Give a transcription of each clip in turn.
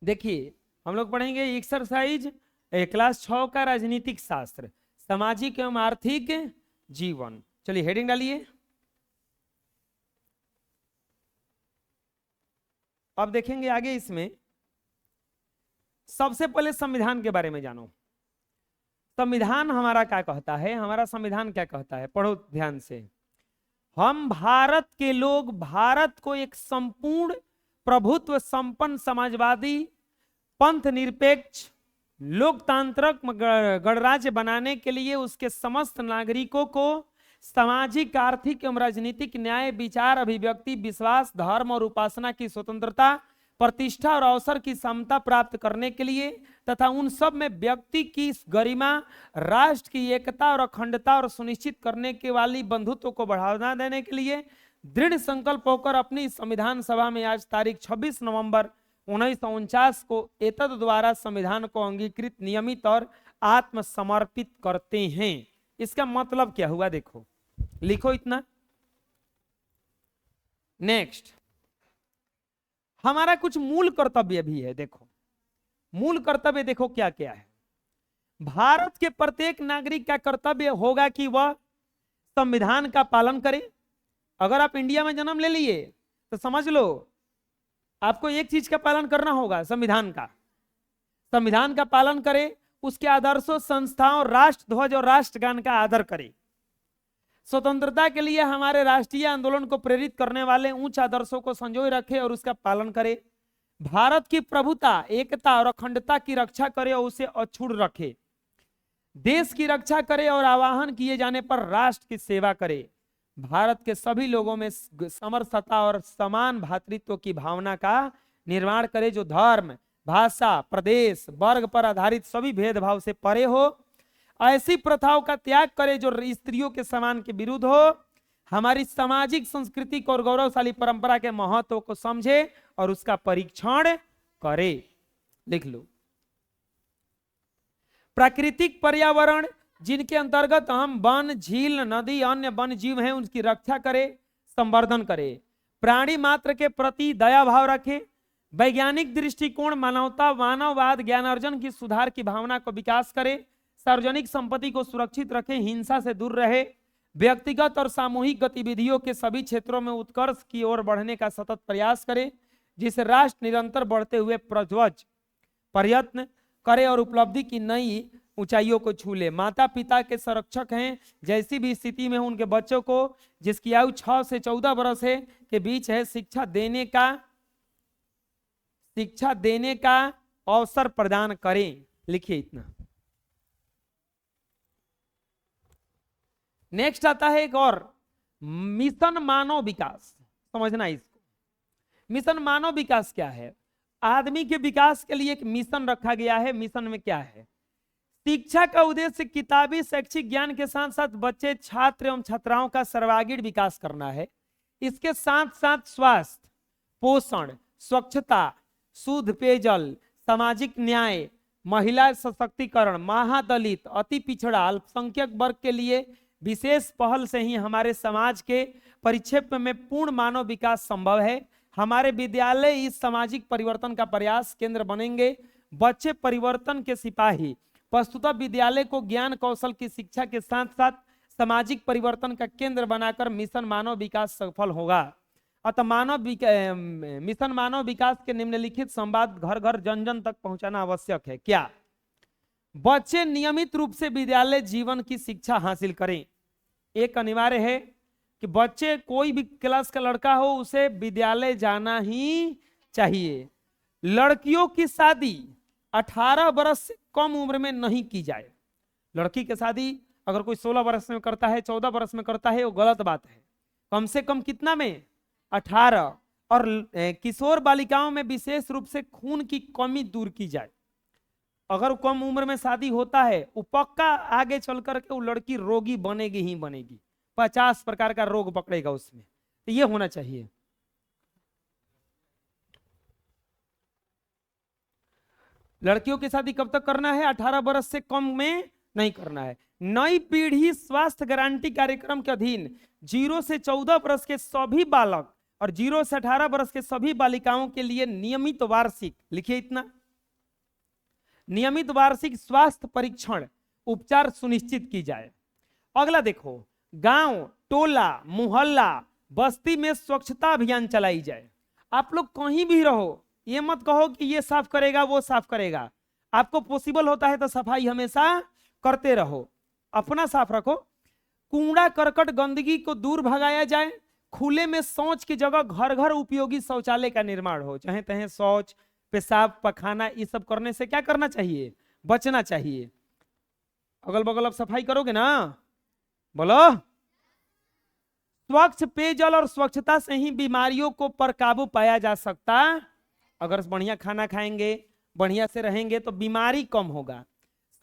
देखिए हम लोग पढ़ेंगे एक्सरसाइज क्लास 6 का राजनीतिक शास्त्र, सामाजिक एवं आर्थिक जीवन। चलिए हेडिंग डालिए। अब देखेंगे आगे इसमें, सबसे पहले संविधान के बारे में जानो। संविधान हमारा क्या कहता है, हमारा संविधान क्या कहता है, पढ़ो ध्यान से। हम भारत के लोग भारत को एक संपूर्ण प्रभुत्व संपन्न समाजवादी पंथ निरपेक्ष लोकतांत्रिक गणराज्य बनाने के लिए उसके समस्त नागरिकों को सामाजिक आर्थिक एवं राजनीतिक न्याय विचार अभिव्यक्ति विश्वास धर्म और उपासना की स्वतंत्रता प्रतिष्ठा और अवसर की समता प्राप्त करने के लिए तथा उन सब में व्यक्ति की गरिमा राष्ट्र की एकता और अखंडता और सुनिश्चित करने के वाली बंधुत्व को बढ़ावा देने के लिए दृढ़ संकल्प होकर अपनी संविधान सभा में आज तारीख 26 नवंबर 1949 को एतद द्वारा संविधान को अंगीकृत नियमित और आत्मसमर्पित करते हैं। इसका मतलब क्या हुआ देखो, लिखो इतना। नेक्स्ट, हमारा कुछ मूल कर्तव्य भी है। देखो मूल कर्तव्य देखो क्या क्या है। भारत के प्रत्येक नागरिक का कर्तव्य होगा कि वह संविधान का पालन करे। अगर आप इंडिया में जन्म ले लिए तो समझ लो आपको एक चीज का पालन करना होगा, संविधान का। संविधान का पालन करे, उसके आदर्शों संस्थाओं राष्ट्रध्वज और राष्ट्रगान का आदर करे। स्वतंत्रता के लिए हमारे राष्ट्रीय आंदोलन को प्रेरित करने वाले उच्च आदर्शों को संजोए रखे और उसका पालन करे। भारत की प्रभुता एकता और अखंडता की रक्षा करे और उसे अछूट रखे। देश की रक्षा करे और आह्वान किए जाने पर राष्ट्र की सेवा करे। भारत के सभी लोगों में समरसता और समान भातृत्व की भावना का निर्माण करे, जो धर्म भाषा प्रदेश वर्ग पर आधारित सभी भेदभाव से परे हो। ऐसी प्रथाओं का त्याग करे जो स्त्रियों के समान के विरुद्ध हो। हमारी सामाजिक संस्कृति और गौरवशाली परंपरा के महत्व को समझे और उसका परीक्षण करे। लिख लो। प्राकृतिक पर्यावरण जिनके अंतर्गत हम वन झील नदी अन्य वन जीव हैं उनकी रक्षा करे संवर्धन करे। प्राणी मात्र के प्रति दया भाव रखे। वैज्ञानिक दृष्टिकोण मानवता मानववाद ज्ञानार्जन की सुधार की भावना को विकास करे। सार्वजनिक संपत्ति को सुरक्षित रखे, हिंसा से दूर रहे। व्यक्तिगत और सामूहिक गतिविधियों के सभी क्षेत्रों में उत्कर्ष की ओर बढ़ने का सतत प्रयास करे, जिससे राष्ट्र निरंतर बढ़ते हुए प्रयत्न करे और उपलब्धि की नई ऊंचाइयों को छू ले। माता पिता के संरक्षक हैं, जैसी भी स्थिति में उनके बच्चों को जिसकी आयु 6 से 14 वर्ष है के बीच है शिक्षा देने का अवसर प्रदान करें। लिखिए इतना। नेक्स्ट आता है एक और, मिशन मानव विकास। समझना इसको। मिशन मानव विकास क्या है? आदमी के विकास के लिए एक मिशन रखा गया है। मिशन में क्या है? शिक्षा का उद्देश्य किताबी शैक्षिक ज्ञान के साथ साथ बच्चे छात्र एवं छात्राओं का सर्वांगीण विकास करना है। इसके साथ साथ स्वास्थ्य पोषण स्वच्छता शुद्ध पेयजल सामाजिक न्याय महिला सशक्तिकरण महादलित अति पिछड़ा अल्पसंख्यक वर्ग के लिए विशेष पहल से ही हमारे समाज के परिक्षेप में पूर्ण मानव विकास संभव है। हमारे विद्यालय इस सामाजिक परिवर्तन का प्रयास केंद्र बनेंगे। बच्चे परिवर्तन के सिपाही। वस्तुतः विद्यालय को ज्ञान कौशल की शिक्षा के साथ साथ सामाजिक परिवर्तन का केंद्र बनाकर मिशन मानव विकास सफल होगा। अतः मिशन मानव विकास के निम्नलिखित संवाद घर घर जन जन तक पहुंचाना आवश्यक है। क्या? बच्चे नियमित रूप से विद्यालय जीवन की शिक्षा हासिल करें। एक अनिवार्य है कि बच्चे कोई भी क्लास का लड़का हो उसे विद्यालय जाना ही चाहिए। लड़कियों की शादी 18 वर्ष से कम उम्र में नहीं की जाए। लड़की की शादी अगर कोई 16 वर्ष में करता है 14 वर्ष में करता है वो गलत बात है। कम से कम कितना में? 18। और किशोर बालिकाओं में विशेष रूप से खून की कमी दूर की जाए। अगर कम उम्र में शादी होता है वो पक्का आगे चल करके वो लड़की रोगी बनेगी ही बनेगी। 50 प्रकार का रोग पकड़ेगा उसमें। तो ये होना चाहिए। लड़कियों की शादी कब तक करना है? 18 वर्ष से कम में नहीं करना है। नई पीढ़ी स्वास्थ्य गारंटी कार्यक्रम के अधीन 0 से 14 वर्ष के सभी बालक और 0 से 18 वर्ष के सभी बालिकाओं के लिए नियमित वार्षिक, लिखिए इतना, नियमित वार्षिक स्वास्थ्य परीक्षण उपचार सुनिश्चित की जाए। अगला देखो, गांव, टोला, मोहल्ला, बस्ती में स्वच्छता अभियान चलाई जाए। आप लोग कहीं भी रहो, ये मत कहो कि ये साफ करेगा वो साफ करेगा, आपको पॉसिबल होता है तो सफाई हमेशा करते रहो, अपना साफ रखो। कूड़ा करकट गंदगी को दूर भगाया जाए। खुले में शौच की जगह घर घर उपयोगी शौचालय का निर्माण हो। चाहे तहे शौच, पेशाब, पखाना, ये सब करने से क्या करना चाहिए, बचना चाहिए। अगल बगल अब सफाई करोगे ना, बोलो। स्वच्छ पेयजल और स्वच्छता से ही बीमारियों को पर काबू पाया जा सकता। अगर बढ़िया खाना खाएंगे, बढ़िया से रहेंगे तो बीमारी कम होगा।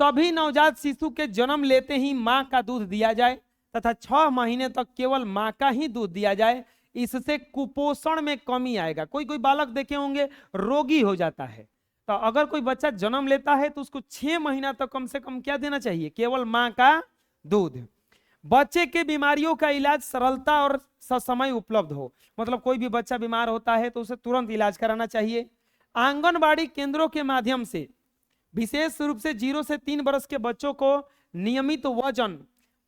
सभी नवजात शिशु के जन्म लेते ही मां का दूध दिया जाए तथा 6 महीने तक केवल मां का ही दूध दिया जाए। इससे कुपोषण में कमी आएगा। कोई कोई बालक देखे होंगे रोगी हो जाता है, तो अगर कोई बच्चा जन्म लेता है तो उसको 6 महीना तक कम से कम क्या देना चाहिए, केवल मां का दूध। बच्चे के बीमारियों का इलाज सरलता और ससमय उपलब्ध हो। मतलब कोई भी बच्चा बीमार होता है तो उसे तुरंत इलाज कराना चाहिए। आंगनबाड़ी केंद्रों के माध्यम से विशेष रूप से 0 से 3 वर्ष के बच्चों को नियमित वजन,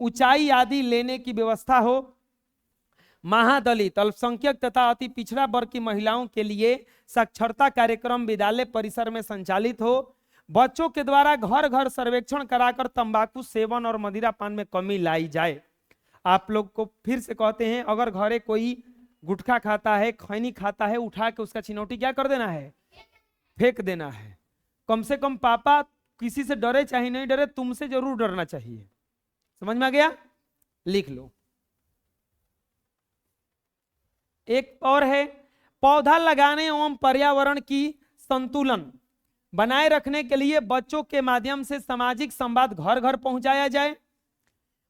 ऊंचाई आदि लेने की व्यवस्था हो। महादलित, अल्पसंख्यक तथा अति पिछड़ा वर्ग की महिलाओं के लिए साक्षरता कार्यक्रम विद्यालय परिसर में संचालित हो। बच्चों के द्वारा घर घर सर्वेक्षण कराकर तंबाकू सेवन और मदिरा पान में कमी लाई जाए। आप लोग को फिर से कहते हैं, अगर घरे कोई गुटखा खाता है, खैनी खाता है, उठा के उसका चिनौटी क्या कर देना है, फेंक देना है। कम से कम पापा किसी से डरे चाहे नहीं डरे, तुमसे जरूर डरना चाहिए। समझ में आ गया, लिख लो। एक और है, पौधा लगाने एवं पर्यावरण की संतुलन बनाए रखने के लिए बच्चों के माध्यम से सामाजिक संवाद घर घर पहुंचाया जाए।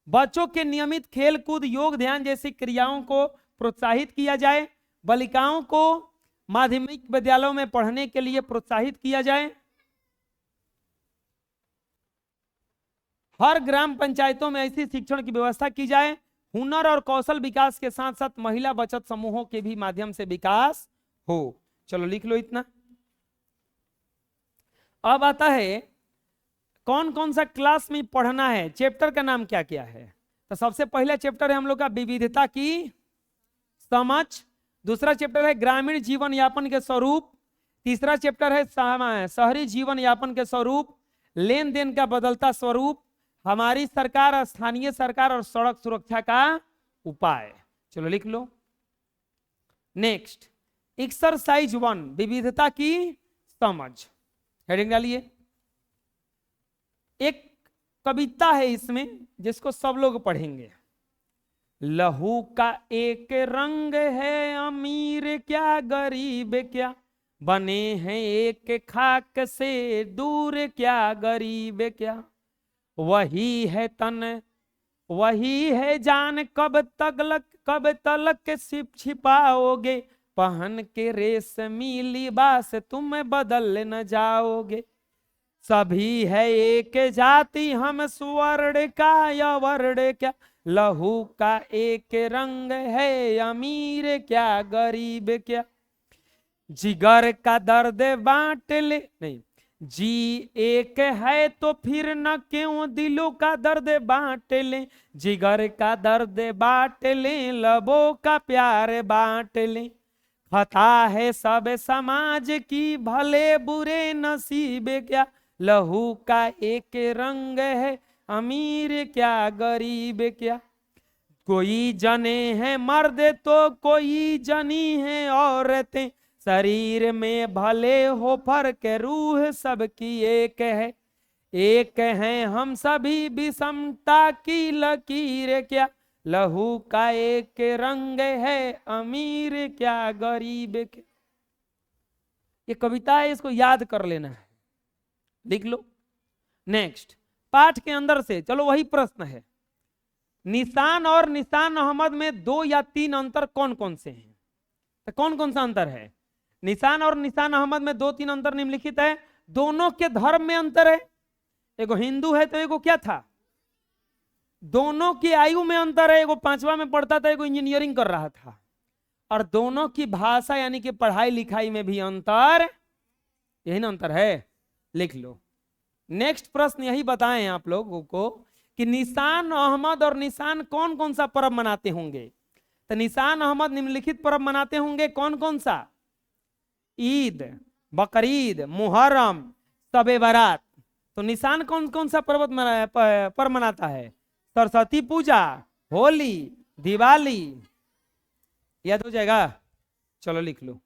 बच्चों के नियमित खेल कूद, योग, ध्यान जैसी क्रियाओं को प्रोत्साहित किया जाए। बालिकाओं को माध्यमिक विद्यालयों में पढ़ने के लिए प्रोत्साहित किया जाए। हर ग्राम पंचायतों में ऐसी शिक्षण की व्यवस्था की जाए। हुनर और कौशल विकास के साथ साथ महिला बचत समूहों के भी माध्यम से विकास हो। चलो लिख लो इतना। अब आता है कौन कौन सा क्लास में पढ़ना है, चैप्टर का नाम क्या क्या है। तो सबसे पहला चैप्टर है हम लोग का विविधता की समझ। दूसरा चैप्टर है ग्रामीण जीवन यापन के स्वरूप। तीसरा चैप्टर है शहरी जीवन यापन के स्वरूप, लेन देन का बदलता स्वरूप, हमारी सरकार, स्थानीय सरकार और सड़क सुरक्षा का उपाय। चलो लिख लो। नेक्स्ट एक्सरसाइज 1, विविधता की समझ। हेडिंग डालिए। एक कविता है इसमें जिसको सब लोग पढ़ेंगे। लहू का एक रंग है, अमीर क्या गरीब क्या, बने हैं एक खाक से, दूर क्या गरीब क्या। वही है तन वही है जान, कब तलक छिपाओगे, पहन के रेशमी लिबास तुम बदल न जाओगे। सभी है एक जाति, हम स्वर्ण का या वर्ण क्या, लहू का एक रंग है, अमीर क्या गरीब क्या। जिगर का दर्द बांट ले, नहीं, जी एक है तो फिर न क्यों दिलों का दर्द बांट ले। जिगर का दर्द बांट ले, लबों का प्यार बांट ले। खता है सब समाज की, भले बुरे नसीब क्या, लहू का एक रंग है, अमीर क्या गरीब क्या। कोई जने हैं मर्द तो कोई जनी है औरतें, शरीर में भले हो फर्क, रूह सबकी एक है। एक हैं हम सभी, विषमता की लकीर क्या, लहू का एक रंग है, अमीर क्या गरीब क्या। ये कविता है, इसको याद कर लेना है, लिख लो। नेक्स्ट पाठ के अंदर से चलो वही प्रश्न है, निशान और निशान अहमद में 2 या 3 अंतर कौन कौन से हैं। तो कौन कौन सा अंतर है। निशान और निशान अहमद में 2-3 अंतर निम्नलिखित है। दोनों के धर्म में अंतर है, एगो हिंदू है तो एगो क्या था, दोनों की आयु में अंतर है, एगो 5वां में पढ़ता था, एगो इंजीनियरिंग कर रहा था। और दोनों की भाषा यानी कि पढ़ाई लिखाई में भी अंतर, यही ना अंतर है, लिख लो। नेक्स्ट प्रश्न यही बताएं आप लोगों को कि निशान अहमद और निशान कौन कौन सा पर्व मनाते होंगे। तो निशान अहमद निम्नलिखित पर्व मनाते होंगे, कौन कौन सा? ईद, बकरीद, मुहर्रम, शबे बारात। तो निशान कौन कौन सा पर्व मनाता है? सरस्वती पूजा, होली, दिवाली। याद हो जाएगा, चलो लिख लो।